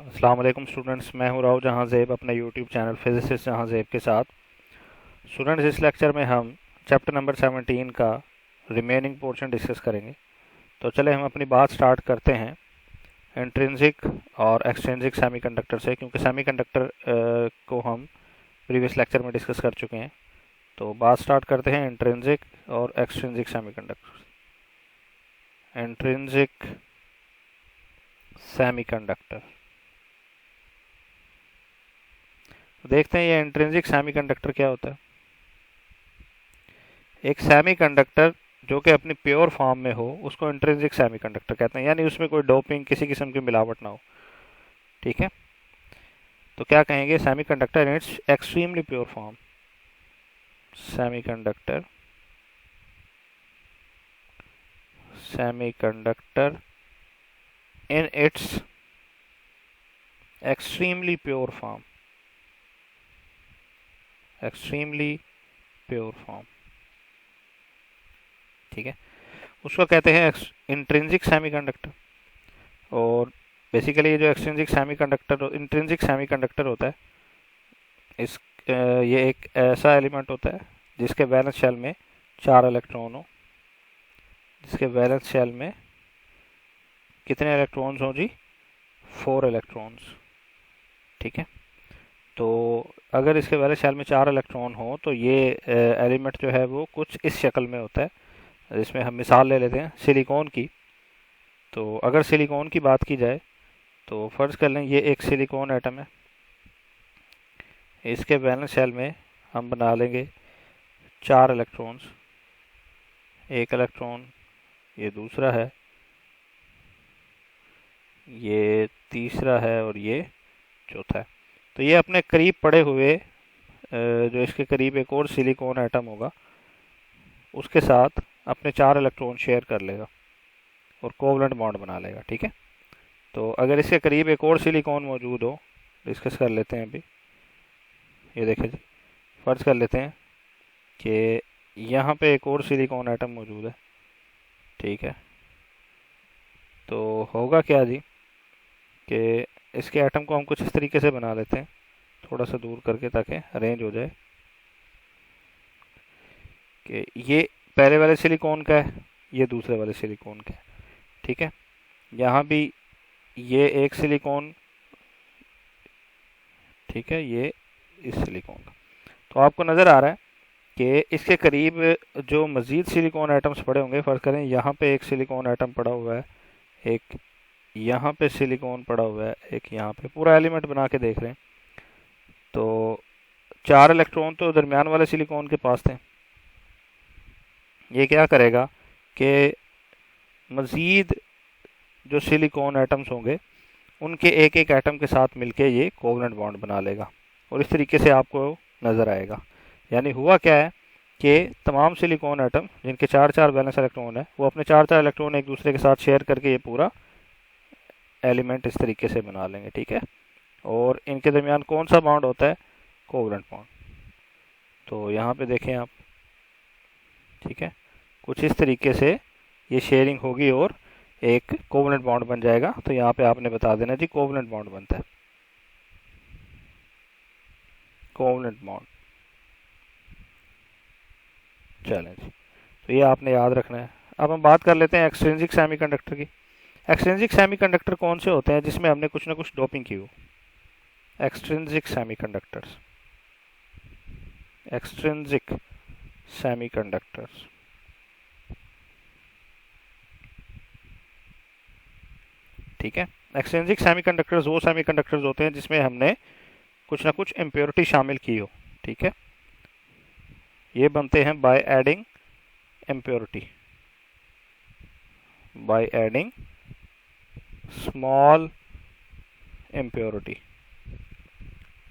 अस्सलाम वालेकुम स्टूडेंट्स, मैं हूं राव जहां ज़ेब अपने यूट्यूब चैनल फिजिसिस्ट जहां ज़ेब के साथ। स्टूडेंट्स, इस लेक्चर में हम चैप्टर नंबर 17 का रिमेनिंग पोर्शन डिस्कस करेंगे। तो चले हम अपनी बात स्टार्ट करते हैं इंट्रिंसिक और एक्सट्रिंसिक सेमीकंडक्टर से, क्योंकि सेमीकंडक्टर को हम प्रीवियस लेक्चर में डिस्कस कर चुके हैं। तो बात स्टार्ट करते हैं इंट्रिंसिक और एक्सट्रिंसिक सेमीकंडक्टर। इंट्रिंसिक सेमीकंडक्टर, देखते हैं ये इंट्रिंसिक सेमीकंडक्टर क्या होता है। एक सेमीकंडक्टर जो कि अपनी प्योर फॉर्म में हो उसको इंट्रिंसिक सेमीकंडक्टर कहते हैं, यानी उसमें कोई डोपिंग किसी किस्म की मिलावट ना हो। ठीक है, तो क्या कहेंगे? Semiconductor in its extremely pure form. Semiconductor semiconductor in its extremely pure form. Extremely pure form, ठीक है, उसको कहते हैं इंट्रिंसिक सेमीकंडक्टर। और बेसिकली ये जो एक्सट्रिंसिक सेमीकंडक्टर इंट्रिंसिक सेमीकंडक्टर होता है, इस ये एक ऐसा एलिमेंट होता है जिसके वैलेंस शेल में 4 इलेक्ट्रॉन हो। जिसके वैलेंस शेल में कितने इलेक्ट्रॉन्स हो जी? 4 इलेक्ट्रॉन्स। ठीक है, तो अगर इसके वैलेंस शेल में 4 इलेक्ट्रॉन हो तो ये एलिमेंट जो है वो कुछ इस शक्ल में होता है। इसमें हम मिसाल ले लेते हैं सिलिकॉन की। तो अगर सिलिकॉन की बात की जाए तो फर्ज कर लें ये एक सिलिकॉन एटम है। इसके वैलेंस शेल में हम बना लेंगे 4 इलेक्ट्रॉन्स। एक इलेक्ट्रॉन, ये दूसरा है, ये तीसरा है और ये चौथा है। तो ये अपने करीब पड़े हुए जो इसके करीब एक और सिलिकॉन एटम होगा उसके साथ अपने 4 इलेक्ट्रॉन शेयर कर लेगा और कोवलेंट बॉन्ड बना लेगा। ठीक है, तो अगर इसके करीब एक और सिलिकॉन मौजूद हो, डिस्कस कर लेते हैं अभी। ये देखें जी, फर्ज कर लेते हैं कि यहाँ पे एक और सिलिकॉन एटम मौजूद है। ठीक है, तो होगा क्या जी कि इसके एटम को हम कुछ इस तरीके से बना लेते हैं, थोड़ा सा दूर करके ताकि अरेंज हो जाए कि ये पहले वाले सिलिकॉन का है, ये दूसरे वाले सिलिकॉन का है। ठीक है, यहाँ भी ये एक सिलिकॉन, ठीक है, ये इस सिलिकॉन का। तो आपको नज़र आ रहा है कि इसके करीब जो मज़ीद सिलिकॉन एटम्स पड़े होंगे, फ़र्ज करें यहाँ पे एक सिलिकॉन एटम पड़ा हुआ है, एक यहाँ पे सिलिकॉन पड़ा हुआ है, एक यहाँ पे, पूरा एलिमेंट बना के देख रहे हैं। तो 4 इलेक्ट्रॉन तो दरमियान वाले सिलिकॉन के पास थे। ये क्या करेगा कि मज़ीद जो सिलिकॉन एटम्स होंगे उनके एक एक एटम के साथ मिलके ये कोवलेंट बॉन्ड बना लेगा और इस तरीके से आपको नज़र आएगा। यानी हुआ क्या है कि तमाम सिलिकॉन एटम जिनके 4-4 वैलेंस इलेक्ट्रॉन है वो अपने 4-4 इलेक्ट्रॉन एक दूसरे के साथ शेयर करके ये पूरा एलिमेंट इस तरीके से बना लेंगे। ठीक है, और इनके दरमियान कौन सा बॉन्ड होता है? Covalent bond. तो यहाँ पे देखें आप, ठीक है, कुछ इस तरीके से ये शेयरिंग होगी और एक कोवलेंट बॉन्ड बन जाएगा। तो यहाँ पे आपने बता देना जी कोवलेंट बॉन्ड बनता है, कोवलेंट बॉन्ड। चलें जी, तो ये आपने याद रखना है। अब हम बात कर लेते हैं एक्सट्रिंसिक सेमीकंडक्टर की। एक्सट्रिंसिक सेमीकंडक्टर कौन से होते हैं जिसमें हमने कुछ ना कुछ डोपिंग की हो? Extrinsic semiconductors, extrinsic semiconductors. ठीक है, एक्सट्रिंसिक सेमीकंडक्टर्स वो सेमीकंडक्टर्स होते हैं जिसमें हमने कुछ ना कुछ इम्प्योरिटी शामिल की हो। ठीक है, ये बनते हैं by adding impurity, by adding small impurity.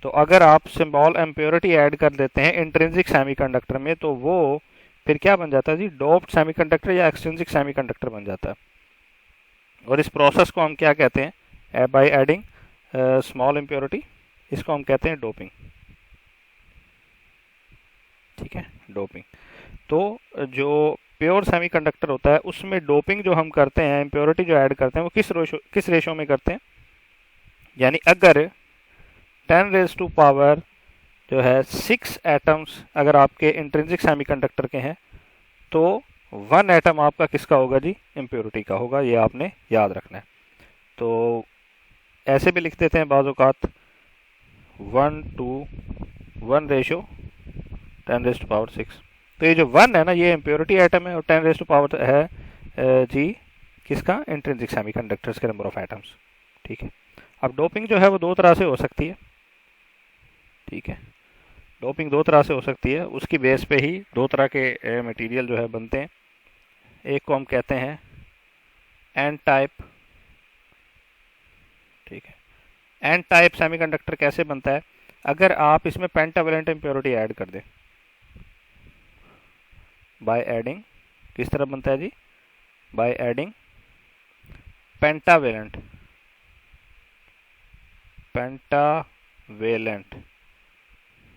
तो अगर आप स्मॉल इम्प्योरिटी ऐड कर देते हैं इंट्रिंसिक सेमीकंडक्टर में तो वो फिर क्या बन जाता है जी? डोप्ड सेमीकंडक्टर या एक्सट्रिंसिक सेमीकंडक्टर बन जाता है। और इस प्रोसेस को हम क्या कहते हैं? बाय एडिंग स्मॉल इम्प्योरिटी, इसको हम कहते हैं डोपिंग। ठीक है, डोपिंग। तो जो प्योर सेमीकंडक्टर होता है उसमें डोपिंग जो हम करते हैं, इम्प्योरिटी जो ऐड करते हैं, वो किस रेशो में करते हैं? यानी अगर 10 रेज टू पावर जो है 6 एटम्स अगर आपके इंट्रिंसिक सेमीकंडक्टर के हैं, तो 1 एटम आपका किसका होगा जी? इम्प्योरिटी का होगा। ये आपने याद रखना है। तो ऐसे भी लिख देते हैं बाज़ औक़ात 1:1 रेशो 10 रेज टू पावर 6। तो ये जो 1 है ना, ये इम्प्योरिटी एटम है, और 10 रेज टू पावर है जी किसका? इंट्रिंसिक सेमीकंडक्टर्स के नंबर ऑफ एटम्स। ठीक है। अब डोपिंग जो है वो 2 तरह से हो सकती है। ठीक है, डोपिंग 2 तरह से हो सकती है, उसकी बेस पे ही 2 तरह के मटेरियल जो है बनते हैं। एक को हम कहते हैं एन टाइप। ठीक है, एन टाइप सेमीकंडक्टर कैसे बनता है? अगर आप इसमें पेंटावेलेंट इम्प्योरिटी ऐड कर दें बाय एडिंग, किस तरह बनता है जी? By adding pentavalent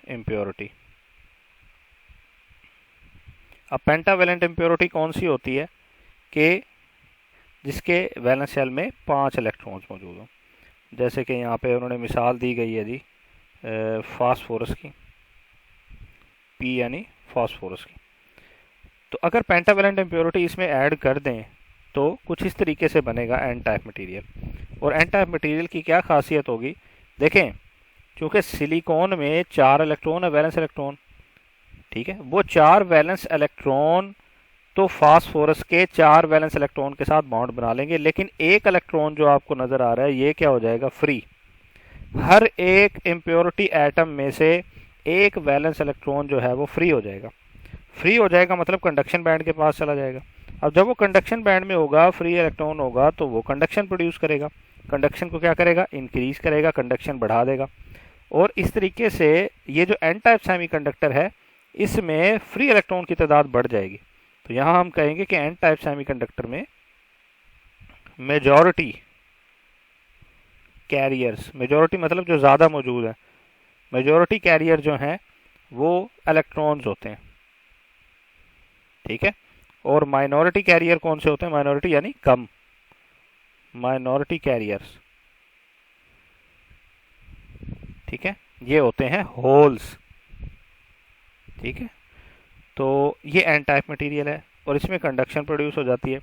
impurity. अब पेंटावेलेंट इम्प्योरिटी कौन सी होती है? कि जिसके वैलेंस शेल में 5 इलेक्ट्रॉन्स मौजूद हों। जैसे कि यहाँ पे उन्होंने मिसाल दी गई है जी फास्फोरस की, पी यानी फास्फोरस की। तो अगर पेंटावेलेंट इम्प्योरिटी इसमें ऐड कर दें तो कुछ इस तरीके से बनेगा एन टाइप मटेरियल। और एन टाइप मटेरियल की क्या खासियत होगी? देखें, क्योंकि सिलिकॉन में 4 इलेक्ट्रॉन है, वैलेंस इलेक्ट्रॉन। ठीक है, वो 4 वैलेंस इलेक्ट्रॉन तो फास्फोरस के 4 वैलेंस इलेक्ट्रॉन के साथ बॉन्ड बना लेंगे, लेकिन एक इलेक्ट्रॉन जो आपको नजर आ रहा है ये क्या हो जाएगा? फ्री। हर एक इम्प्योरिटी एटम में से एक वैलेंस इलेक्ट्रॉन जो है वो फ्री हो जाएगा। फ्री हो जाएगा मतलब कंडक्शन बैंड के पास चला जाएगा। अब जब वो कंडक्शन बैंड में होगा, फ्री इलेक्ट्रॉन होगा, तो वो कंडक्शन प्रोड्यूस करेगा। कंडक्शन को क्या करेगा? इंक्रीज करेगा, कंडक्शन बढ़ा देगा। और इस तरीके से ये जो एन टाइप सेमीकंडक्टर है इसमें फ्री इलेक्ट्रॉन की तादाद बढ़ जाएगी। तो यहाँ हम कहेंगे कि एन टाइप सेमीकंडक्टर में मेजॉरिटी कैरियर्स, मेजॉरिटी मतलब जो ज़्यादा मौजूद है, मेजॉरिटी कैरियर जो हैं वो इलेक्ट्रॉन्स होते हैं। ठीक है, और माइनॉरिटी कैरियर कौन से होते हैं? माइनॉरिटी यानी कम, माइनॉरिटी कैरियर्स। ठीक है, ये होते हैं होल्स। ठीक है, तो ये एन टाइप मटेरियल है और इसमें कंडक्शन प्रोड्यूस हो जाती है।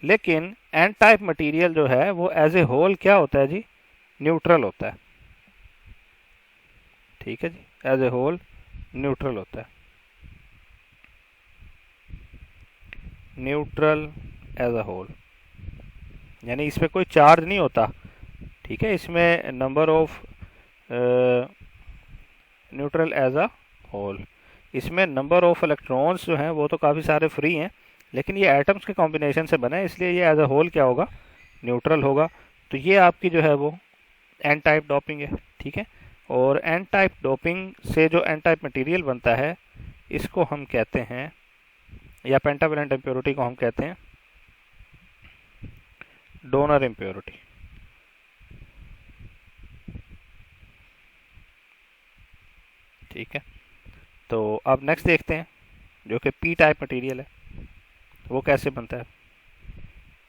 लेकिन एन टाइप मटेरियल जो है वो एज ए होल क्या होता है जी? न्यूट्रल होता है। ठीक है जी, एज ए होल न्यूट्रल होता है। न्यूट्रल एज अ होल यानी इसमें कोई चार्ज नहीं होता। ठीक है, इसमें number of neutral as a whole, इसमें नंबर ऑफ इलेक्ट्रॉन्स जो हैं वो तो काफ़ी सारे फ्री हैं, लेकिन ये एटम्स के कॉम्बिनेशन से बना है, इसलिए ये एज अ होल क्या होगा? न्यूट्रल होगा। तो ये आपकी जो है वो एन टाइप डोपिंग है। ठीक है, और एन टाइप डोपिंग से जो एन टाइप मटेरियल बनता है इसको हम कहते हैं, या पेंटावेलेंट इम्प्योरिटी को हम कहते हैं डोनर इम्प्योरिटी। ठीक है, तो अब नेक्स्ट देखते हैं जो कि पी टाइप मटेरियल है, वो कैसे बनता है।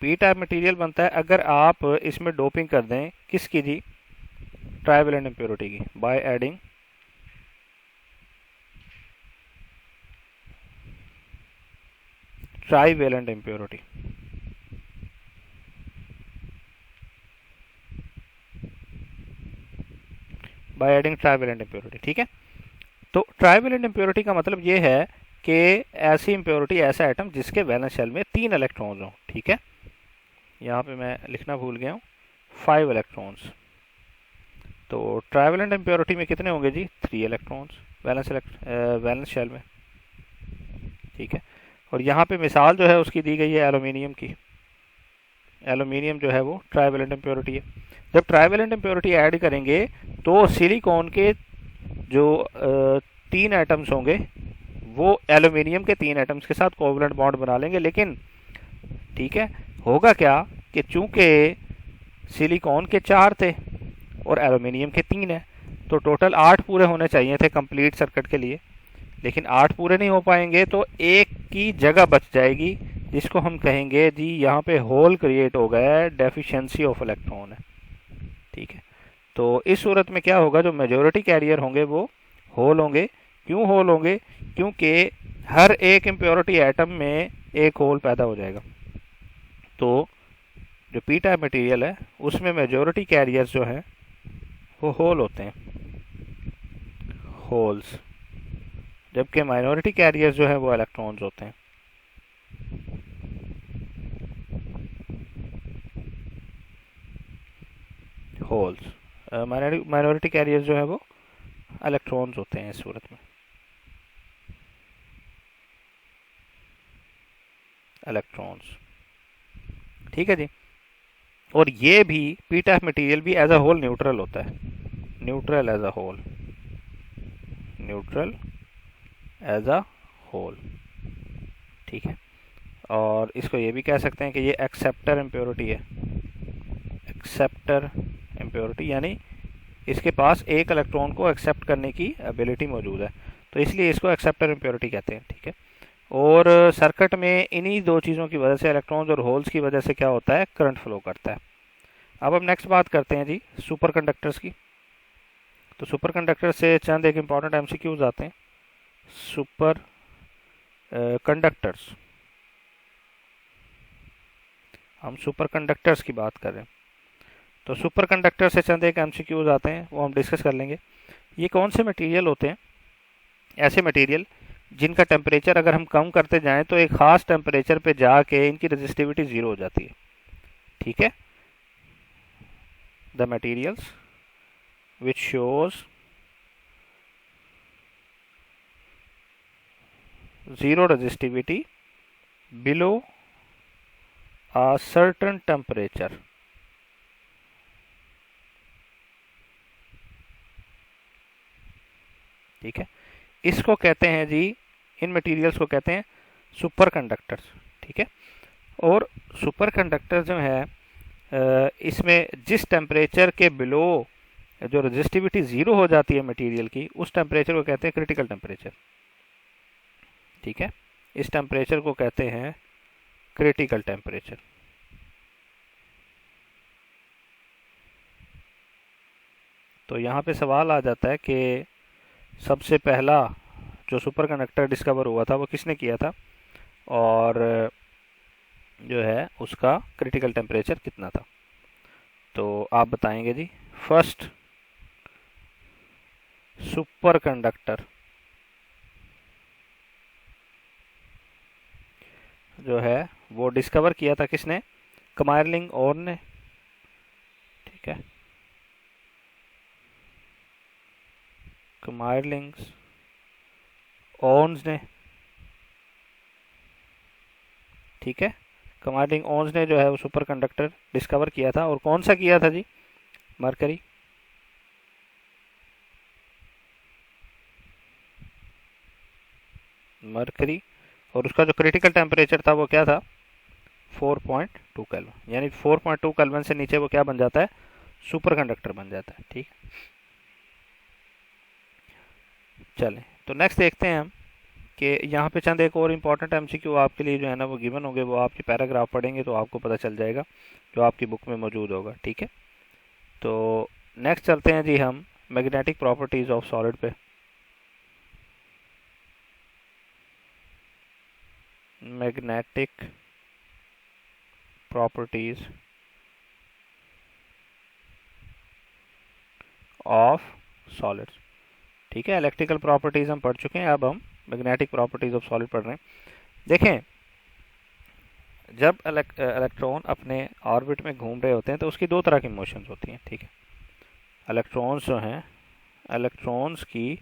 पी टाइप मटेरियल बनता है अगर आप इसमें डोपिंग कर दें किसकी जी? ट्राइवेलेंट इम्प्योरिटी की, by adding trivalent impurity. By adding trivalent impurity. ठीक है, तो ट्राइवेलेंट इम्प्योरिटी का मतलब ये है कि ऐसी इम्प्योरिटी, ऐसा एटम जिसके वैलेंस शेल में 3 इलेक्ट्रॉन्स हों। ठीक है, यहाँ पे मैं लिखना भूल गया हूँ, 5 इलेक्ट्रॉन्स। तो ट्राइवेलेंट इम्प्योरिटी में कितने होंगे जी? 3 इलेक्ट्रॉन्स वैलेंस शेल में। ठीक है, और यहाँ पे मिसाल जो है उसकी दी गई है एल्यूमिनियम की। एल्यूमिनियम जो है वो ट्राइवेलेंट इम्प्योरिटी है। जब ट्राइवेलेंट इम्प्योरिटी ऐड करेंगे तो सिलिकॉन के जो 3 एटम्स होंगे वो एल्यूमिनियम के 3 एटम्स के साथ कोवलेंट बॉन्ड बना लेंगे। लेकिन ठीक है, होगा क्या कि चूंकि सिलिकॉन के 4 थे और एल्यूमिनियम के 3 है, तो टोटल 8 पूरे होने चाहिए थे कंप्लीट सर्किट के लिए। लेकिन 8 पूरे नहीं हो पाएंगे, तो एक की जगह बच जाएगी, जिसको हम कहेंगे जी यहाँ पे होल क्रिएट हो गया है, डेफिशिएंसी ऑफ इलेक्ट्रॉन है। ठीक है, तो इस सूरत में क्या होगा, जो मेजोरिटी कैरियर होंगे वो होल होंगे। क्यों होल होंगे? क्योंकि हर एक इम्प्योरिटी एटम में एक होल पैदा हो जाएगा। तो जो पी टाइप मटेरियल है उसमें मेजोरिटी कैरियर्स जो हैं वो होल होते हैं, होल्स, जबकि माइनॉरिटी कैरियर्स जो है वो इलेक्ट्रॉन्स होते हैं। होल्स, माइनॉरिटी कैरियर्स जो है वो इलेक्ट्रॉन्स होते हैं इस सूरत में, इलेक्ट्रॉन्स। ठीक है जी। और ये भी पी टाइप मटेरियल भी एज अ होल न्यूट्रल होता है, neutral as a whole, neutral as a whole. ठीक है। और इसको ये भी कह सकते हैं कि ये एक्सेप्टर इम्प्योरिटी है, एक्सेप्टर इम्प्योरिटी, यानी इसके पास एक इलेक्ट्रॉन को एक्सेप्ट करने की एबिलिटी मौजूद है, तो इसलिए इसको एक्सेप्टर इम्प्योरिटी कहते हैं। ठीक है। और सर्किट में इन्हीं दो चीज़ों की वजह से, इलेक्ट्रॉन्स और होल्स की वजह से क्या होता है, करंट फ्लो करता है। अब हम नेक्स्ट बात करते हैं जी सुपर कंडक्टर्स की। तो सुपर कंडक्टर से चंद एक इम्पॉर्टेंट एमसीक्यूज आते हैं। सुपर कंडक्टर्स, हम सुपर कंडक्टर्स की बात कर रहे हैं, तो सुपर कंडक्टर से चंद एक एमसीक्यूज आते हैं, वो हम डिस्कस कर लेंगे। ये कौन से मटेरियल होते हैं? ऐसे मटेरियल जिनका टेम्परेचर अगर हम कम करते जाएं तो एक ख़ास टेम्परेचर पे जाके इनकी रेजिस्टिविटी ज़ीरो हो जाती है। ठीक है। The materials which shows zero resistivity below a certain temperature। ठीक है। इसको कहते हैं जी, इन मटेरियल्स को कहते हैं सुपर कंडक्टर्स। ठीक है। और सुपर कंडक्टर जो है इसमें जिस टेम्परेचर के बिलो जो रेजिस्टिविटी ज़ीरो हो जाती है मटेरियल की, उस टेम्परेचर को कहते हैं क्रिटिकल टेम्परेचर। ठीक है। इस टेम्परेचर को कहते हैं क्रिटिकल टेम्परेचर। तो यहाँ पे सवाल आ जाता है कि सबसे पहला जो सुपर कंडक्टर डिस्कवर हुआ था वो किसने किया था, और जो है उसका क्रिटिकल टेम्परेचर कितना था? तो आप बताएंगे जी। फर्स्ट सुपर कंडक्टर जो है वो डिस्कवर किया था किसने? कमायरलिंग ओर्न ने। ठीक है। कमायरलिंग ओन्स ने। ठीक है। कमायरलिंग ओन्स ने जो है वो सुपर कंडक्टर डिस्कवर किया था, और कौन सा किया था जी? मरकरी। मरकरी। और उसका जो क्रिटिकल टेम्परेचर था वो क्या था? 4.2 केल्विन, यानी 4.2 केल्विन से नीचे वो क्या बन जाता है? सुपर कंडक्टर बन जाता है। ठीक। चलें, तो नेक्स्ट देखते हैं हम कि यहाँ पे चंद एक और इम्पॉर्टेंट एमसीक्यू आपके लिए जो है ना वो गिवन होंगे, वो आपकी पैराग्राफ पढ़ेंगे तो आपको पता चल जाएगा, जो आपकी बुक में मौजूद होगा। ठीक है। तो नेक्स्ट चलते हैं जी हम मैग्नेटिक प्रॉपर्टीज़ ऑफ सॉलिड पे। Magnetic properties of solids. ठीक है। इलेक्ट्रिकल प्रॉपर्टीज़ हम पढ़ चुके हैं, अब हम मैग्नेटिक प्रॉपर्टीज़ ऑफ सॉलिड पढ़ रहे हैं। देखें, जब इलेक्ट्रॉन अपने ऑर्बिट में घूम रहे होते हैं तो उसकी दो तरह की मोशंस होती हैं। ठीक है। इलेक्ट्रॉन्स जो हैं, इलेक्ट्रॉन्स की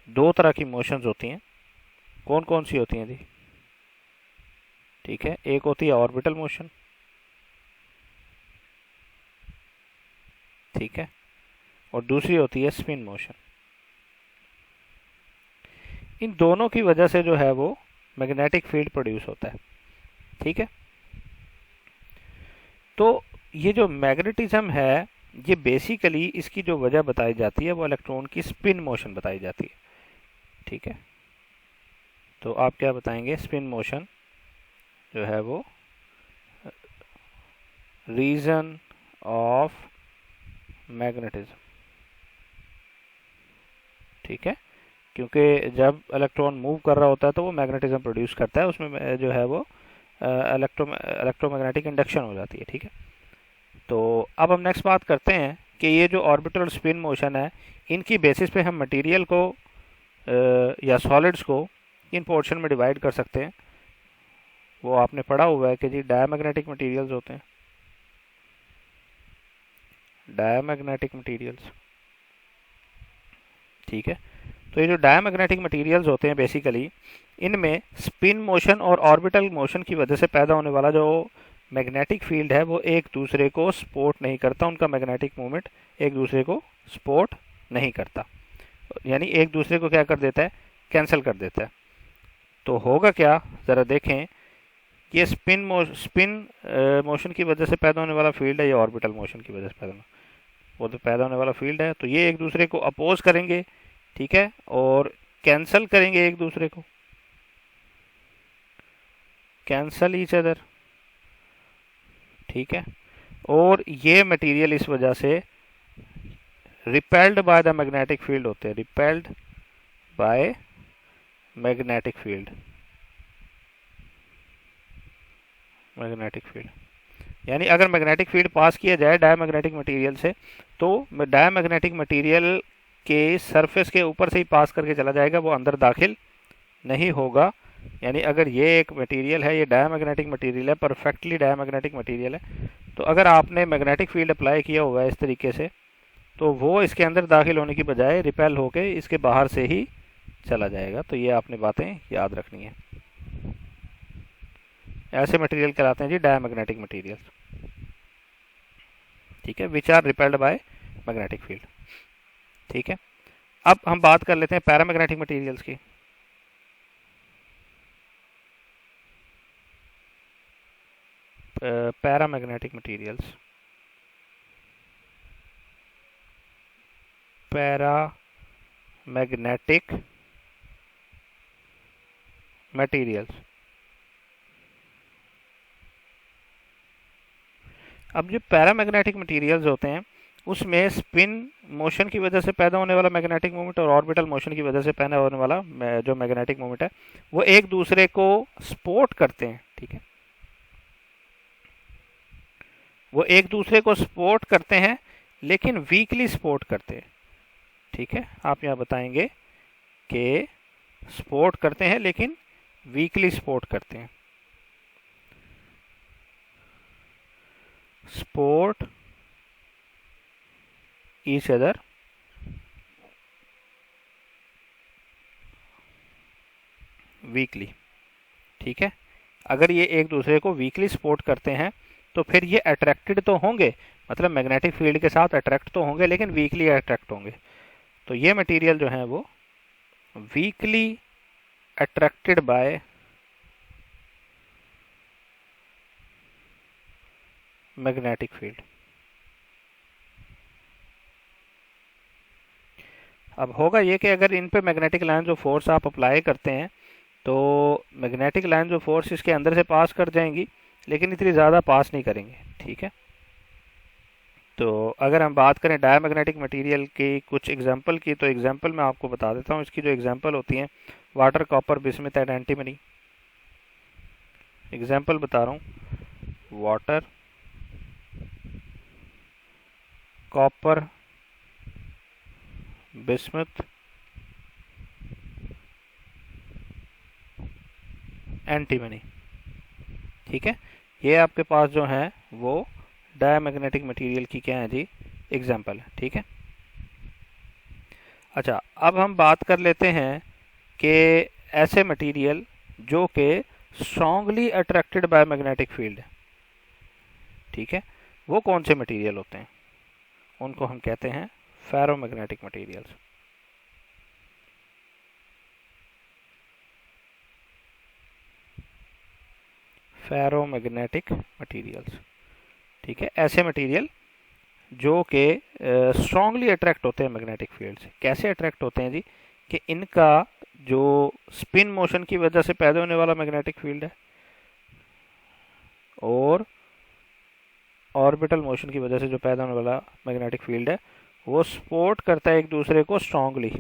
दो तरह की मोशंस होती हैं। कौन कौन सी होती हैं जी? ठीक है। एक होती है ऑर्बिटल मोशन। ठीक है। और दूसरी होती है स्पिन मोशन। इन दोनों की वजह से जो है वो मैग्नेटिक फील्ड प्रोड्यूस होता है। ठीक है। तो ये जो मैग्नेटिज्म है, ये बेसिकली इसकी जो वजह बताई जाती है वो इलेक्ट्रॉन की स्पिन मोशन बताई जाती है। ठीक है। तो आप क्या बताएंगे? स्पिन मोशन जो है वो रीजन ऑफ मैग्नेटिज्म। ठीक है, क्योंकि जब इलेक्ट्रॉन मूव कर रहा होता है तो वो मैग्नेटिज्म प्रोड्यूस करता है, उसमें जो है वो इलेक्ट्रोमैग्नेटिक इंडक्शन हो जाती है। ठीक है, तो अब हम नेक्स्ट बात करते हैं कि ये जो ऑर्बिटल स्पिन मोशन है, इनकी बेसिस पे हम मटेरियल को या सॉलिड्स को इन पोर्शन में डिवाइड कर सकते हैं। वो आपने पढ़ा हुआ है कि जी डायमैग्नेटिक मटेरियल्स होते हैं, डायमैग्नेटिक मटेरियल्स। ठीक है, तो ये जो डायमैग्नेटिक मटेरियल्स होते हैं बेसिकली, इनमें स्पिन मोशन और ऑर्बिटल मोशन की वजह से पैदा होने वाला जो मैग्नेटिक फील्ड है वो एक दूसरे को सपोर्ट नहीं करता, उनका मैग्नेटिक मूवमेंट एक दूसरे को सपोर्ट नहीं करता, यानी एक दूसरे को क्या कर देता है, कैंसिल कर देता है। तो होगा क्या, ज़रा देखें, ये स्पिन मोशन की वजह से पैदा होने वाला फील्ड है, ये ऑर्बिटल मोशन की वजह से पैदा होने वाला फील्ड है। तो ये एक दूसरे को अपोज करेंगे, ठीक है, और कैंसल करेंगे एक दूसरे को, कैंसल ईच अदर। ठीक है, और ये मटेरियल इस वजह से repelled by the magnetic field होते हैं, repelled by magnetic field, magnetic field. यानी अगर मैग्नेटिक फील्ड पास किया जाए डायमैग्नेटिक मटेरियल से, तो डायमैग्नेटिक मटेरियल के सरफेस के ऊपर से ही पास करके चला जाएगा, वो अंदर दाखिल नहीं होगा। यानी अगर ये एक मटेरियल है, ये डायमैग्नेटिक मटेरियल है, परफेक्टली डायमैग्नेटिक मटेरियल है, तो अगर आपने मैग्नेटिक फील्ड अप्लाई किया हुआ है इस तरीके से, तो वो इसके अंदर दाखिल होने की बजाय रिपेल होके इसके बाहर से ही चला जाएगा। तो ये आपने बातें याद रखनी है। ऐसे मटेरियल कहलाते हैं जी डायमैग्नेटिक मटेरियल्स। ठीक है, which are repelled by magnetic field. ठीक है, अब हम बात कर लेते हैं पैरामैग्नेटिक मटेरियल्स की। Paramagnetic materials, paramagnetic materials. अब जो पैरामैग्नेटिक मटेरियल्स होते हैं उसमें स्पिन मोशन की वजह से पैदा होने वाला मैग्नेटिक मूवमेंट और ऑर्बिटल मोशन की वजह से पैदा होने वाला जो मैग्नेटिक मूवमेंट है वो एक दूसरे को सपोर्ट करते हैं। ठीक है, वो एक दूसरे को सपोर्ट करते हैं लेकिन वीकली सपोर्ट करते हैं। ठीक है, आप यहाँ बताएंगे कि सपोर्ट करते हैं लेकिन वीकली सपोर्ट करते हैं। Support each other weekly. ठीक है, अगर ये एक दूसरे को वीकली सपोर्ट करते हैं तो फिर ये अट्रैक्टेड तो होंगे, मतलब मैग्नेटिक फील्ड के साथ अट्रैक्ट तो होंगे लेकिन वीकली अट्रैक्ट होंगे। तो ये मटेरियल जो है वो weekly attracted by magnetic field. अब होगा ये कि अगर इन पे मैग्नेटिक लाइन जो फोर्स आप अप्लाई करते हैं तो मैग्नेटिक लाइन जो फोर्स इसके अंदर से पास कर जाएंगी लेकिन इतनी ज़्यादा पास नहीं करेंगे। ठीक है, तो अगर हम बात करें डायमैग्नेटिक मटेरियल की कुछ एग्जांपल की, तो एग्जांपल मैं आपको बता देता हूँ। इसकी जो एग्जांपल होती हैं water, copper, bismuth and antimony. Example बता रहा हूँ, वाटर, कॉपर, बिस्मथ, एंटीमनी। ठीक है, ये आपके पास जो है वो डायमैग्नेटिक मटेरियल की क्या है जी, एग्जांपल है। ठीक है, अच्छा अब हम बात कर लेते हैं कि ऐसे मटेरियल जो कि strongly attracted by magnetic field है। ठीक है, वो कौन से मटेरियल होते हैं, उनको हम कहते हैं फेरोमैग्नेटिक मटेरियल्स। Ferromagnetic materials. ठीक है, ऐसे मटेरियल जो कि स्ट्रांगली अट्रैक्ट होते हैं मैग्नेटिक फील्ड से। कैसे अट्रैक्ट होते हैं जी, कि इनका जो स्पिन मोशन की वजह से पैदा होने वाला मैग्नेटिक फील्ड है और ऑर्बिटल मोशन की वजह से जो पैदा होने वाला मैग्नेटिक फील्ड है वो सपोर्ट करता है एक दूसरे को strongly,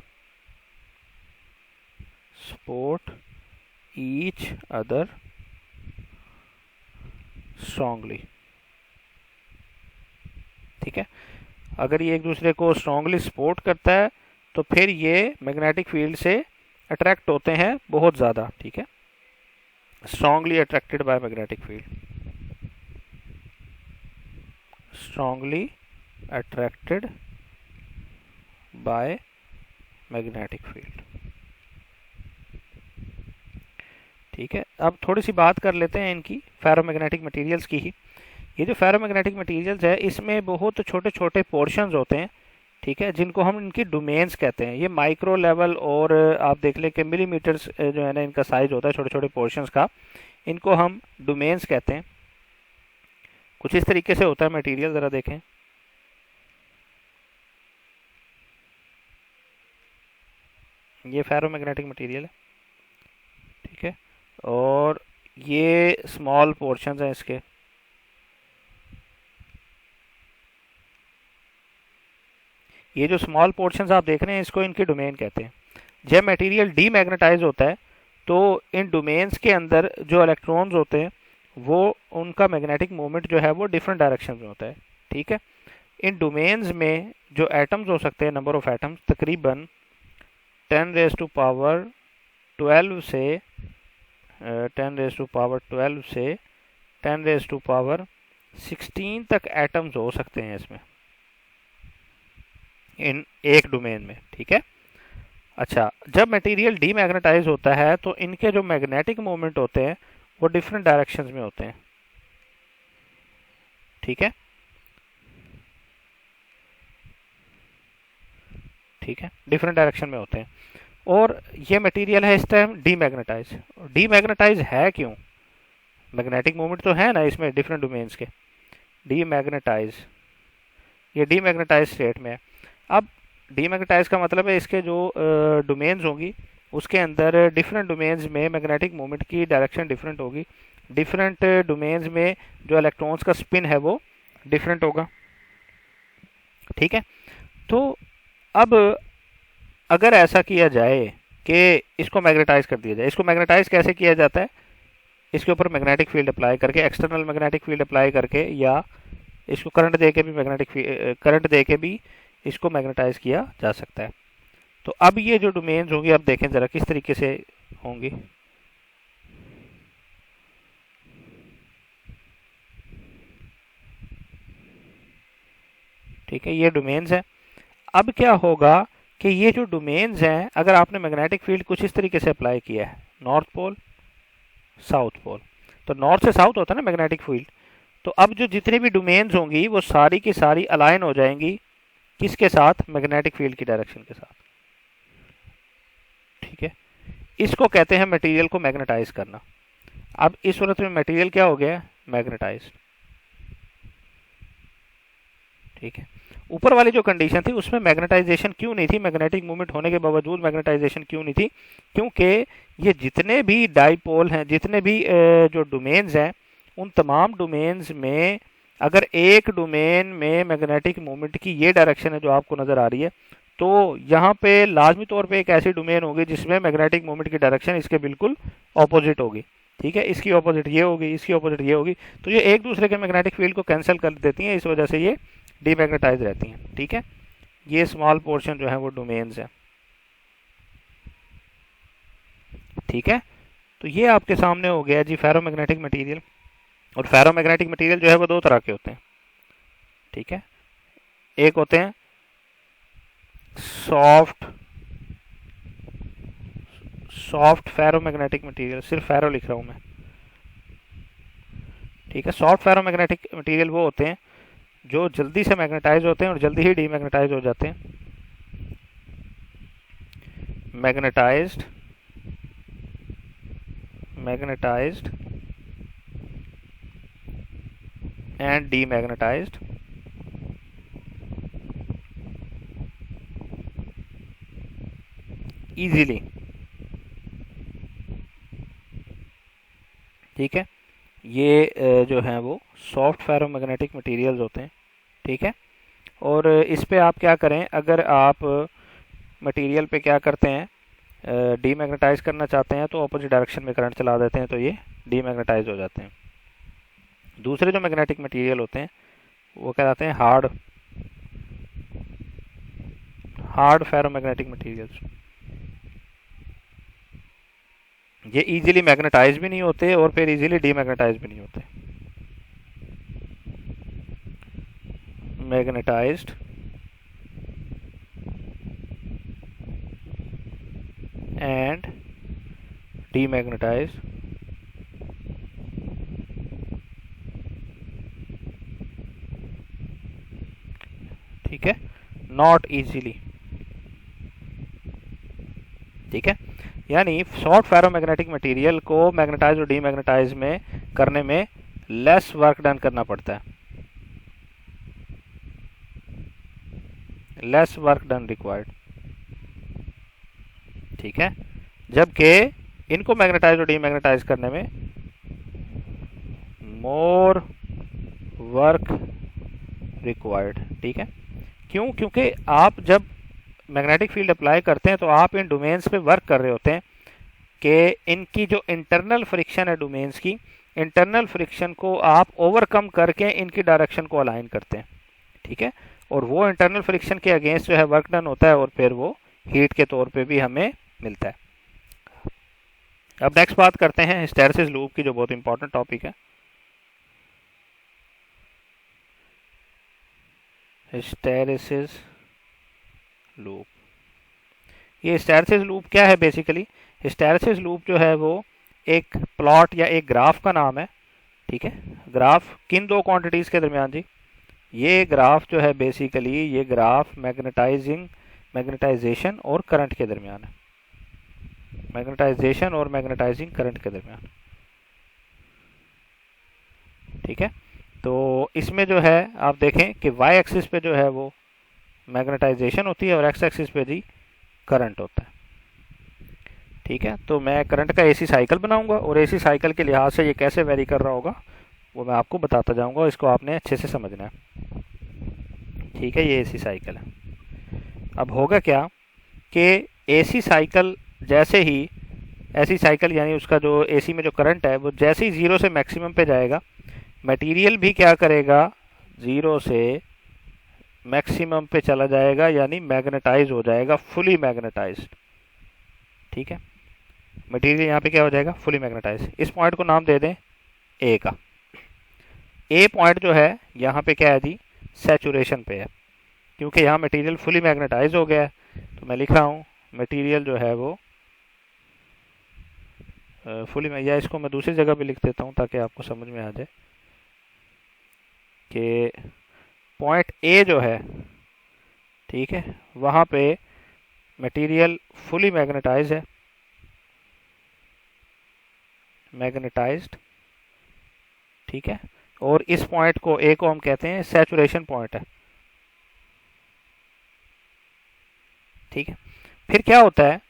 support each other strongly. ठीक है, अगर ये एक दूसरे को स्ट्रांगली सपोर्ट करता है तो फिर ये मैग्नेटिक फील्ड से अट्रैक्ट होते हैं बहुत ज़्यादा। ठीक है, strongly attracted by magnetic field, strongly attracted by magnetic field. ठीक है, अब थोड़ी सी बात कर लेते हैं इनकी फेरोमैग्नेटिक मटेरियल्स की ही। ये जो फेरोमैग्नेटिक मटेरियल्स है इसमें बहुत छोटे छोटे पोर्शंस होते हैं। ठीक है, जिनको हम इनकी डोमेन्स कहते हैं। ये माइक्रो लेवल और आप देख लें कि मिलीमीटर्स जो है ना इनका साइज होता है छोटे छोटे पोर्शंस का, इनको हम डोमेन्स कहते हैं। कुछ इस तरीके से होता है मटेरियल, ज़रा देखें। ये फेरोमैग्नेटिक मटेरियल है। ठीक है, और ये स्मॉल पोर्शंस हैं इसके। ये जो स्मॉल पोर्शंस आप देख रहे हैं इसको इनके डोमेन कहते हैं। जब मटेरियल डीमैग्नेटाइज होता है तो इन डोमेन्स के अंदर जो इलेक्ट्रॉन्स होते हैं वो उनका मैग्नेटिक मोमेंट जो है वो डिफरेंट डायरेक्शन में होता है। ठीक है, इन डोमेन्स में जो एटम्स हो सकते हैं, नंबर ऑफ एटम्स तकरीबन 10 रेज़ टू पावर 12 से 10 रेज़ टू पावर 12 से 10 रेज़ टू पावर 16 तक एटम्स हो सकते हैं इसमें, इन एक डोमेन में। ठीक है, अच्छा, जब मटेरियल डीमैग्नेटाइज होता है तो इनके जो मैग्नेटिक मोमेंट होते हैं वो डिफरेंट डायरेक्शंस में होते हैं। ठीक है, ठीक है, डिफरेंट डायरेक्शन में होते हैं। और ये मटेरियल है इस टाइम डीमैग्नेटाइज। डीमैग्नेटाइज है क्यों? मैग्नेटिक मोमेंट तो है ना इसमें डिफरेंट डोमेन्स के। डीमैग्नेटाइज, ये डीमैग्नेटाइज स्टेट में है। अब डीमैग्नेटाइज का मतलब है इसके जो डोमेन्स होंगी उसके अंदर डिफरेंट डोमेन्स में मैग्नेटिक मोमेंट की डायरेक्शन डिफरेंट होगी। डिफरेंट डोमेन्स में जो इलेक्ट्रॉन्स का स्पिन है वो डिफरेंट होगा। ठीक है, तो अब अगर ऐसा किया जाए कि इसको मैग्नेटाइज कर दिया जाए, इसको मैग्नेटाइज कैसे किया जाता है? इसके ऊपर मैग्नेटिक फील्ड अप्लाई करके, एक्सटर्नल मैग्नेटिक फील्ड अप्लाई करके, या इसको करंट दे के भी करंट दे के भी इसको मैग्नेटाइज किया जा सकता है। तो अब ये जो डोमेन्स होंगी आप देखें ज़रा किस तरीके से होंगी। ठीक है, ये डोमेन्स हैं। अब क्या होगा कि ये जो डोमेन्स हैं, अगर आपने मैग्नेटिक फील्ड कुछ इस तरीके से अप्लाई किया है, नॉर्थ पोल साउथ पोल, तो नॉर्थ से साउथ होता है ना मैग्नेटिक फील्ड, तो अब जो जितनी भी डोमेन्स होंगी वो सारी की सारी अलाइन हो जाएंगी किसके साथ? मैग्नेटिक फील्ड की डायरेक्शन के साथ। ठीक है, इसको कहते हैं मटेरियल को मैग्नेटाइज करना। अब इस सूरत में मटेरियल क्या हो गया? मैग्नेटाइज। ठीक है, ऊपर वाली जो कंडीशन थी उसमें मैग्नेटाइजेशन क्यों नहीं थी? मैग्नेटिक मूवमेंट होने के बावजूद मैग्नेटाइजेशन क्यों नहीं थी? क्योंकि ये जितने भी डाइपोल हैं, जितने भी जो डोमेन्स हैं, उन तमाम डोमेन्स में अगर एक डोमेन में मैग्नेटिक मूवमेंट की ये डायरेक्शन है जो आपको नज़र आ रही है, तो यहाँ पे लाजमी तौर पे एक ऐसी डोमेन होगी जिसमें मैग्नेटिक मूवमेंट की डायरेक्शन इसके बिल्कुल ऑपोजिट होगी। ठीक है, इसकी ऑपोजिट ये होगी, इसकी ऑपोजिट ये होगी, तो ये एक दूसरे के मैग्नेटिक फील्ड को कैंसिल कर देती हैं, इस वजह से ये डीमैग्नेटाइज रहती हैं। ठीक है, ये स्मॉल पोर्शन जो है वो डोमेन्स हैं। ठीक है, तो ये आपके सामने हो गया जी फेरोमैग्नेटिक मटेरियल। और फेरोमैग्नेटिक मटेरियल जो है वो दो तरह के होते हैं। ठीक है, एक होते हैं सॉफ्ट फेरोमैग्नेटिक मटेरियल, सिर्फ फेरो लिख रहा हूं मैं। ठीक है, सॉफ्ट फेरोमैग्नेटिक मटेरियल वो होते हैं जो जल्दी से मैग्नेटाइज होते हैं और जल्दी ही डीमैग्नेटाइज हो जाते हैं। Magnetized and demagnetized. इजीली। ठीक है, ये जो हैं वो सॉफ्ट फेरोमैग्नेटिक मटेरियल्स होते हैं, ठीक है। और इस पे आप क्या करें, अगर आप मटेरियल पे क्या करते हैं, डीमैग्नेटाइज करना चाहते हैं तो ऑपोजिट डायरेक्शन में करंट चला देते हैं तो ये डीमैग्नेटाइज हो जाते हैं। दूसरे जो मैग्नेटिक मटेरियल होते हैं वो कहलाते हैं हार्ड फेरोमैग्नेटिक मटेरियल्स। ये इजीली मैग्नेटाइज भी नहीं होते और फिर इजीली डीमैग्नेटाइज भी नहीं होते। मैग्नेटाइज्ड एंड डीमैग्नेटाइज्ड, ठीक है, नॉट इजीली, ठीक है। यानी सॉफ्ट फेरोमैग्नेटिक मटेरियल को मैग्नेटाइज और डीमैग्नेटाइज में करने में लेस वर्क डन करना पड़ता है, लेस वर्क डन रिक्वायर्ड, ठीक है। जबकि इनको मैग्नेटाइज और डीमैग्नेटाइज करने में मोर वर्क रिक्वायर्ड, ठीक है। क्यों? क्योंकि आप जब मैग्नेटिक फील्ड अप्लाई करते हैं तो आप इन डोमेन्स पे वर्क कर रहे होते हैं कि इनकी जो इंटरनल फ्रिक्शन है डोमेन्स की, इंटरनल फ्रिक्शन को आप ओवरकम करके इनकी डायरेक्शन को अलाइन करते हैं, ठीक है। और वो इंटरनल फ्रिक्शन के अगेंस्ट जो है वर्क डन होता है और फिर वो हीट के तौर पे भी हमें मिलता है। अब नेक्स्ट बात करते हैं हिस्टैरिसीस लूप की, जो बहुत इंपॉर्टेंट टॉपिक है। हिस्टैरिसीस लूप, ये हिस्टैरिसीस लूप क्या है? बेसिकली हिस्टैरिसीस लूप जो है वो एक प्लॉट या एक ग्राफ का नाम है, ठीक है। ग्राफ किन दो क्वांटिटीज के दरमियान जी? ये ग्राफ जो है बेसिकली ये ग्राफ मैग्नेटाइजेशन और करंट के दरमियान है, मैग्नेटाइजेशन और मैग्नेटाइजिंग करंट के दरमियान, ठीक है। तो इसमें जो है आप देखें कि वाई एक्सिस पे जो है वो मैग्नेटाइजेशन होती है और एक्स एक्सिस पे जी करंट होता है, ठीक है। तो मैं करंट का एसी साइकिल बनाऊंगा और एसी साइकिल के लिहाज से ये कैसे वेरी कर रहा होगा वो मैं आपको बताता जाऊंगा, इसको आपने अच्छे से समझना है, ठीक है। ये एसी साइकिल है। अब होगा क्या कि एसी साइकिल जैसे ही, एसी साइकिल यानी उसका जो एसी में जो करंट है वो जैसे ही जीरो से मैक्सिमम पे जाएगा, मटेरियल भी क्या करेगा, जीरो से मैक्सिमम पे चला जाएगा, यानी मैग्नेटाइज हो जाएगा, फुली मैग्नेटाइज, ठीक है। मटेरियल यहाँ पे क्या हो जाएगा, फुली मैग्नेटाइज। इस पॉइंट को नाम दे दें ए का। ए पॉइंट जो है यहाँ पे क्या है जी, सैचुरेशन पे है, क्योंकि यहाँ मटेरियल फुली मैग्नेटाइज हो गया है। तो मैं लिख रहा हूँ मटेरियल जो है वो फुली, या इसको मैं दूसरी जगह भी लिख देता हूँ ताकि आपको समझ में आ जाए कि पॉइंट ए जो है, ठीक है, वहाँ पे मटेरियल फुली मैग्नेटाइज है, मैग्नेटाइज्ड, ठीक है। और इस पॉइंट को ए को हम कहते हैं सैचुरेशन पॉइंट है, ठीक है। फिर क्या होता है,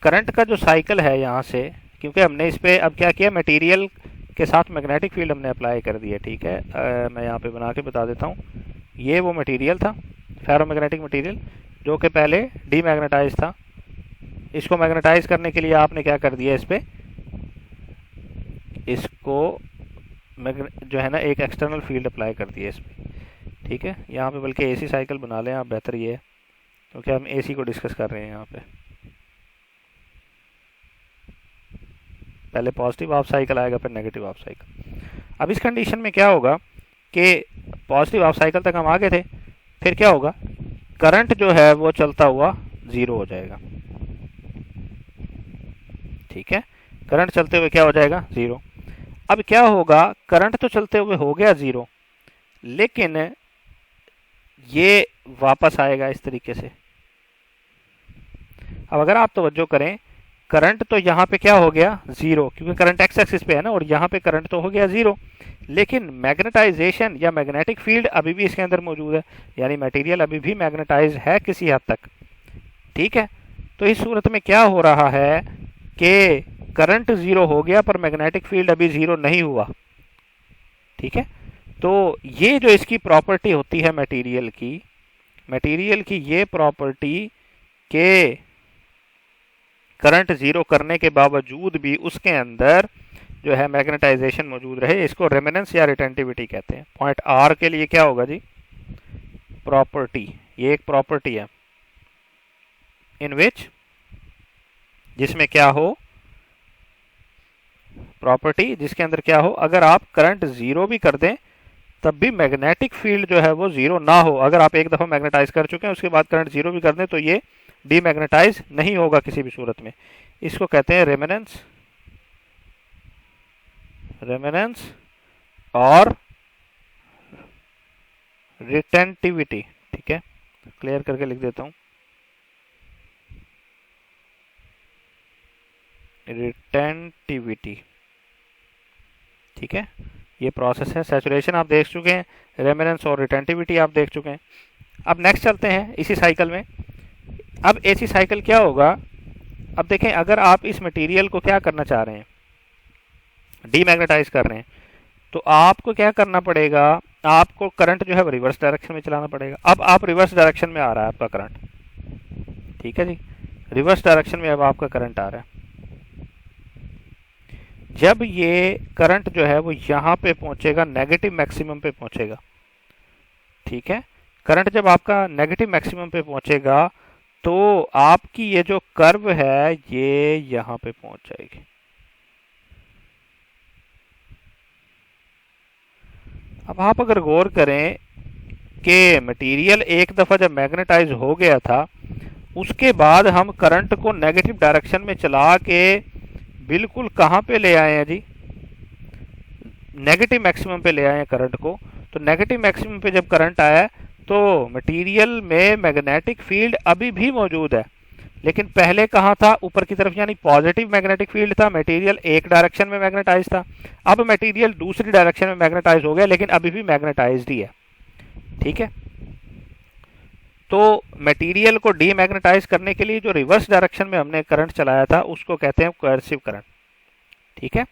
करंट का जो साइकिल है यहाँ से, क्योंकि हमने इस पे अब क्या किया, मटेरियल के साथ मैग्नेटिक फील्ड हमने अप्लाई कर दिया, ठीक है। मैं यहाँ पे बना के बता देता हूँ। ये वो मटेरियल था फेरोमैग्नेटिक मटेरियल जो कि पहले डीमैग्नेटाइज था। इसको मैग्नेटाइज करने के लिए आपने क्या कर दिया, इस पे इसको जो है ना एक एक्सटर्नल फील्ड अप्लाई कर दिया इस पर, ठीक है। यहाँ पे बल्कि एसी साइकिल बना लें आप, बेहतर ये है क्योंकि हम एसी को डिस्कस कर रहे हैं यहाँ पे। पहले पॉजिटिव हाफ साइकिल आएगा फिर नेगेटिव हाफ साइकिल। अब इस कंडीशन में क्या होगा कि पॉजिटिव हाफ साइकिल तक हम आ गए थे, फिर क्या होगा, करंट जो है वो चलता हुआ जीरो हो जाएगा, ठीक है। करंट चलते हुए क्या हो जाएगा, जीरो। अब क्या होगा, करंट तो चलते हुए हो गया जीरो, लेकिन ये वापस आएगा इस तरीके से। अब अगर आप तवज्जो करें, करंट तो यहाँ पे क्या हो गया, जीरो, क्योंकि करंट एक्स एक्सिस पे है ना, और यहाँ पे करंट तो हो गया जीरो, लेकिन मैग्नेटाइजेशन या मैग्नेटिक फील्ड अभी भी इसके अंदर मौजूद है, यानी मटेरियल अभी भी मैग्नेटाइज है किसी हद तक, ठीक है। तो इस सूरत में क्या हो रहा है कि करंट जीरो हो गया पर मैग्नेटिक फील्ड अभी जीरो नहीं हुआ, ठीक है। तो ये जो इसकी प्रॉपर्टी होती है मटेरियल की ये प्रॉपर्टी के करंट जीरो करने के बावजूद भी उसके अंदर जो है मैग्नेटाइजेशन मौजूद रहे, इसको रेमेनेंस या रिटेंटिविटी कहते हैं। पॉइंट आर के लिए क्या होगा जी, प्रॉपर्टी, ये एक प्रॉपर्टी है इन विच, जिसमें क्या हो, प्रॉपर्टी जिसके अंदर क्या हो, अगर आप करंट जीरो भी कर दें तब भी मैग्नेटिक फील्ड जो है वो जीरो ना हो। अगर आप एक दफा मैग्नेटाइज कर चुके हैं उसके बाद करंट जीरो भी कर दें तो ये डीमैग्नेटाइज नहीं होगा किसी भी सूरत में। इसको कहते हैं रेमेनेंस और रिटेंटिविटी। ठीक है, क्लियर करके लिख देता हूं, रिटेंटिविटी। ठीक है, ये प्रोसेस है। सैचुरेशन आप देख चुके हैं, रेमेनेंस और रिटेंटिविटी आप देख चुके हैं। अब नेक्स्ट चलते हैं इसी साइकिल में। अब एसी साइकिल क्या होगा, अब देखें, अगर आप इस मटेरियल को क्या करना चाह रहे हैं, डीमैग्नेटाइज कर रहे हैं, तो आपको क्या करना पड़ेगा, आपको करंट जो है रिवर्स डायरेक्शन में चलाना पड़ेगा। अब आप रिवर्स डायरेक्शन में आ रहा है आपका करंट, ठीक है जी, रिवर्स डायरेक्शन में अब आपका करंट आ रहा है। जब ये करंट जो है वो यहां पे पहुंचेगा, नेगेटिव मैक्सिमम पे पहुंचेगा, ठीक है, करंट जब आपका नेगेटिव मैक्सिमम पे पहुंचेगा तो आपकी ये जो कर्व है ये यहां पे पहुंच जाएगी। अब आप अगर गौर करें कि मटेरियल एक दफा जब मैग्नेटाइज हो गया था उसके बाद हम करंट को नेगेटिव डायरेक्शन में चला के बिल्कुल कहां पे ले आए हैं जी, नेगेटिव मैक्सिमम पे ले आए हैं करंट को। तो नेगेटिव मैक्सिमम पे जब करंट आया तो मटेरियल में मैग्नेटिक फील्ड अभी भी मौजूद है, लेकिन पहले कहां था, ऊपर की तरफ, यानी पॉजिटिव मैग्नेटिक फील्ड था, मटेरियल एक डायरेक्शन में मैग्नेटाइज था। अब मटेरियल दूसरी डायरेक्शन में मैग्नेटाइज हो गया लेकिन अभी भी मैग्नेटाइज्ड ही है। ठीक है, तो मटेरियल को डीमैग्नेटाइज करने के लिए जो रिवर्स डायरेक्शन में हमने करंट चलाया था उसको कहते हैं कोएर्सिव करंट। ठीक है,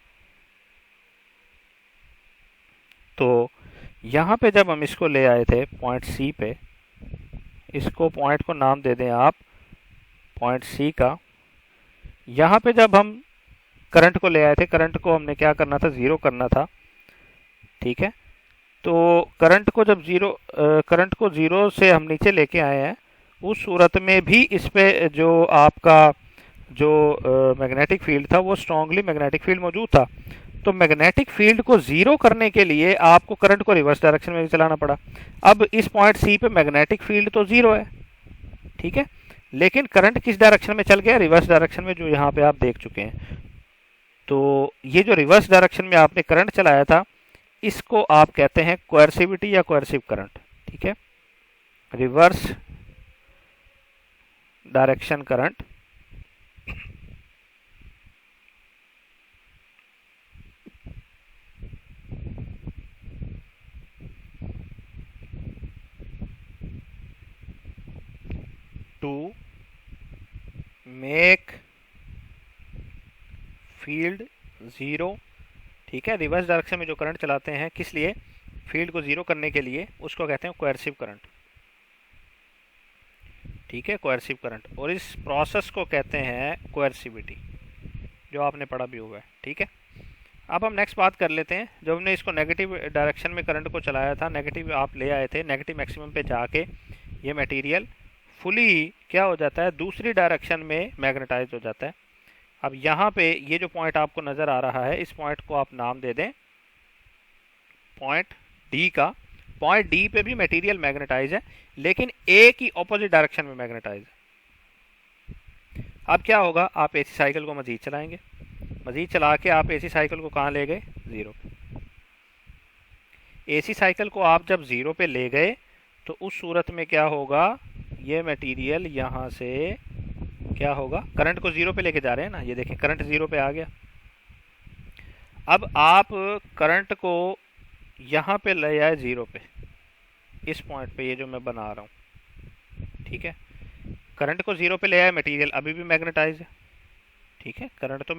तो यहां पे जब हम इसको ले आए थे पॉइंट सी पे, इसको पॉइंट को नाम दे दें आप पॉइंट सी का। यहां पे जब हम करंट को ले आए थे, करंट को हमने क्या करना था, जीरो करना था। ठीक है, तो करंट को जीरो से हम नीचे लेके आए हैं, उस सूरत में भी इस पे जो आपका जो मैग्नेटिक फील्ड था वो स्ट्रांगली मैग्नेटिक फील्ड मौजूद था। तो मैग्नेटिक फील्ड को जीरो करने के लिए आपको करंट को रिवर्स डायरेक्शन में चलाना पड़ा। अब इस पॉइंट सी पे मैग्नेटिक फील्ड तो जीरो है, ठीक है, लेकिन करंट किस डायरेक्शन में चल गया, रिवर्स डायरेक्शन में, जो यहाँ पे आप देख चुके हैं। तो ये जो रिवर्स डायरेक्शन में आपने करंट चलाया था इसको आप कहते हैं कोएर्सिविटी या कोएर्सिव करंट। ठीक है, reverse direction current. To make field zero. ठीक है, रिवर्स डायरेक्शन में जो करंट चलाते हैं किस लिए, फील्ड को जीरो करने के लिए, उसको कहते हैं कोएर्सिव करंट। ठीक है, कोएर्सिव करंट, और इस प्रोसेस को कहते हैं कोएर्सिविटी, जो आपने पढ़ा भी हुआ है। ठीक है, अब हम नेक्स्ट बात कर लेते हैं। जब हमने इसको नेगेटिव डायरेक्शन में करंट को चलाया था, नेगेटिव आप ले आए थे, नेगेटिव मैक्सिमम पे जाके ये मटेरियल फुली क्या हो जाता है, दूसरी डायरेक्शन में मैग्नेटाइज हो जाता है। अब यहाँ पे ये जो पॉइंट आपको नज़र आ रहा है, इस पॉइंट को आप नाम दे दें पॉइंट डी का। पॉइंट डी पे भी मटेरियल मैग्नेटाइज है लेकिन एक ही ऑपोजिट डायरेक्शन में मैग्नेटाइज है। अब क्या होगा, आप एसी साइकिल को मजीद चलाएंगे, मजीद चला के आप एसी साइकिल को कहाँ ले गए, जीरो पे। एसी साइकिल को आप जब जीरो पे ले गए तो उस सूरत में क्या होगा, ये मटेरियल यहाँ से क्या होगा, करंट को जीरो पे लेके जा रहे हैं ना, ये देखें करंट जीरो पे आ गया। अब आप करंट को यहाँ पे ले आए जीरो पे, इस पॉइंट पे ये जो मैं बना रहा हूँ। ठीक है, करंट को जीरो पे ले आए, मटेरियल अभी भी मैग्नेटाइज है। ठीक है, करंट तो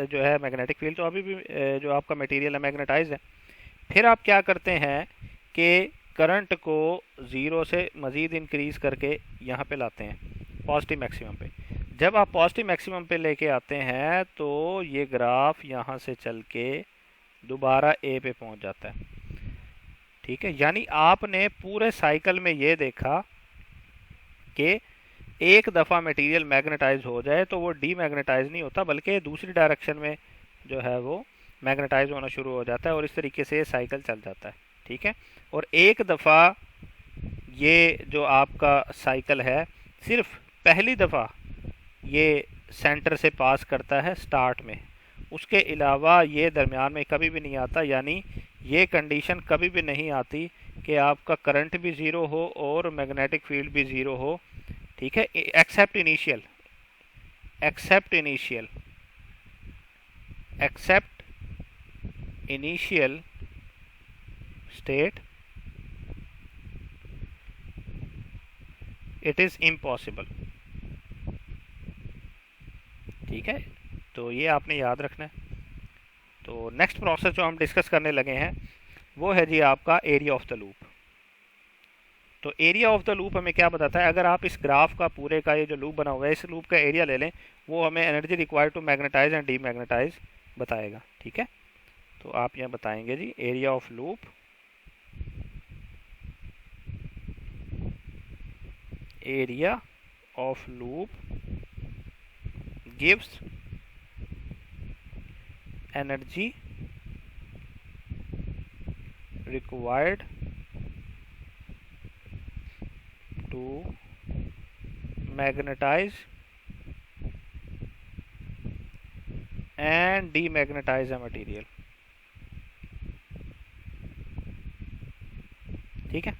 जो है मैग्नेटिक फील्ड तो अभी भी जो आपका मटेरियल है मैग्नेटाइज है, फिर आप क्या करते हैं कि करंट को ज़ीरो से मज़ीद इंक्रीज करके यहाँ पे लाते हैं पॉजिटिव मैक्सिमम पे। जब आप पॉजिटिव मैक्सिमम पे लेके आते हैं तो ये ग्राफ यहाँ से चल के दोबारा ए पे पहुँच जाता है। ठीक है, यानी आपने पूरे साइकिल में ये देखा कि एक दफ़ा मटेरियल मैग्नेटाइज हो जाए तो वो डीमैग्नेटाइज नहीं होता, बल्कि दूसरी डायरेक्शन में जो है वो मैग्नेटाइज होना शुरू हो जाता है, और इस तरीके से ये साइकिल चल जाता है। ठीक है, और एक दफ़ा ये जो आपका साइकिल है सिर्फ पहली दफ़ा ये सेंटर से पास करता है स्टार्ट में, उसके अलावा ये दरमियान में कभी भी नहीं आता। यानी ये कंडीशन कभी भी नहीं आती कि आपका करंट भी ज़ीरो हो और मैग्नेटिक फील्ड भी ज़ीरो हो। ठीक है, except initial except initial except initial state it is impossible. ठीक है, तो ये आपने याद रखना है। तो नेक्स्ट प्रोसेस जो हम डिस्कस करने लगे हैं वो है जी आपका एरिया ऑफ द लूप। तो एरिया ऑफ द लूप हमें क्या बताता है, अगर आप इस ग्राफ का पूरे का ये जो लूप बना हुआ है इस लूप का एरिया ले लें, वो हमें energy required to magnetize and demagnetize बताएगा। ठीक है, तो आप यहाँ बताएंगे जी area of loop area of loop gives energy required to magnetize and demagnetize a material। ठीक है,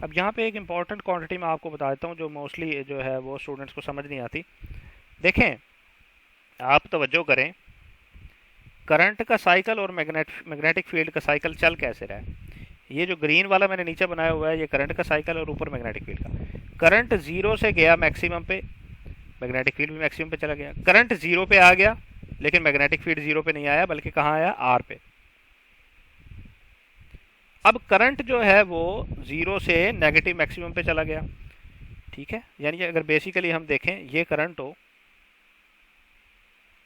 अब यहाँ पे एक इम्पॉर्टेंट क्वांटिटी मैं आपको बता देता हूँ जो मोस्टली जो है वो स्टूडेंट्स को समझ नहीं आती। देखें, आप तवज्जो करें, करंट का साइकिल और मैग्नेटिक फील्ड का साइकिल चल कैसे रहा है। ये जो ग्रीन वाला मैंने नीचे बनाया हुआ है ये करंट का साइकिल और ऊपर मैग्नेटिक फील्ड का। करंट जीरो से गया मैक्सिमम पे, मैग्नेटिक फील्ड भी मैक्सिमम पे चला गया। करंट जीरो पे आ गया लेकिन मैग्नेटिक फील्ड जीरो पे नहीं आया, बल्कि कहाँ आया, आर पे। अब करंट जो है वो जीरो से नेगेटिव मैक्सिमम पे चला गया। ठीक है, यानी कि अगर बेसिकली हम देखें ये करंट हो,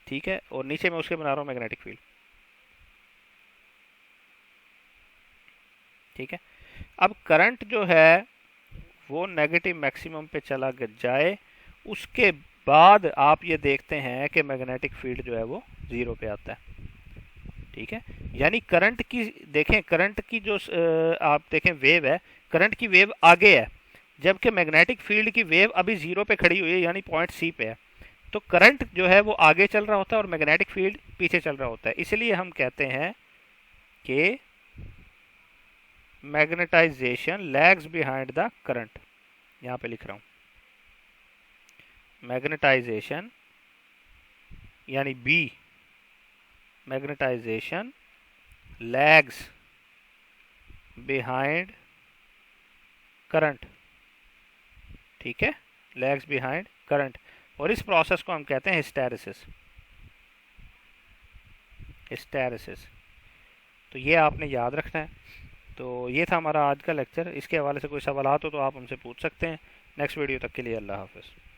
ठीक है, और नीचे मैं उसके बना रहा हूँ मैग्नेटिक फील्ड। ठीक है, अब करंट जो है वो नेगेटिव मैक्सिमम पे चला जाए, उसके बाद आप ये देखते हैं कि मैग्नेटिक फील्ड जो है वो जीरो पे आता है। ठीक है, यानी करंट की देखें, करंट की जो आप देखें वेव है, करंट की वेव आगे है, जबकि मैग्नेटिक फील्ड की वेव अभी जीरो पे खड़ी हुई है, यानी पॉइंट सी पे है। तो करंट जो है वो आगे चल रहा होता है और मैग्नेटिक फील्ड पीछे चल रहा होता है। इसलिए हम कहते हैं कि magnetisation lags behind the current. यहां पे लिख रहा हूं मैग्नेटाइजेशन यानी B, magnetisation lags behind current. ठीक है, लैग्स बिहाइंड करंट, और इस प्रोसेस को हम कहते हैं हिस्टैरिसिस। हिस्टैरिसिस, तो ये आपने याद रखना है। तो ये था हमारा आज का लेक्चर। इसके हवाले से कोई सवाल हो तो आप हमसे पूछ सकते हैं। नेक्स्ट वीडियो तक के लिए अल्लाह हाफ़िज़।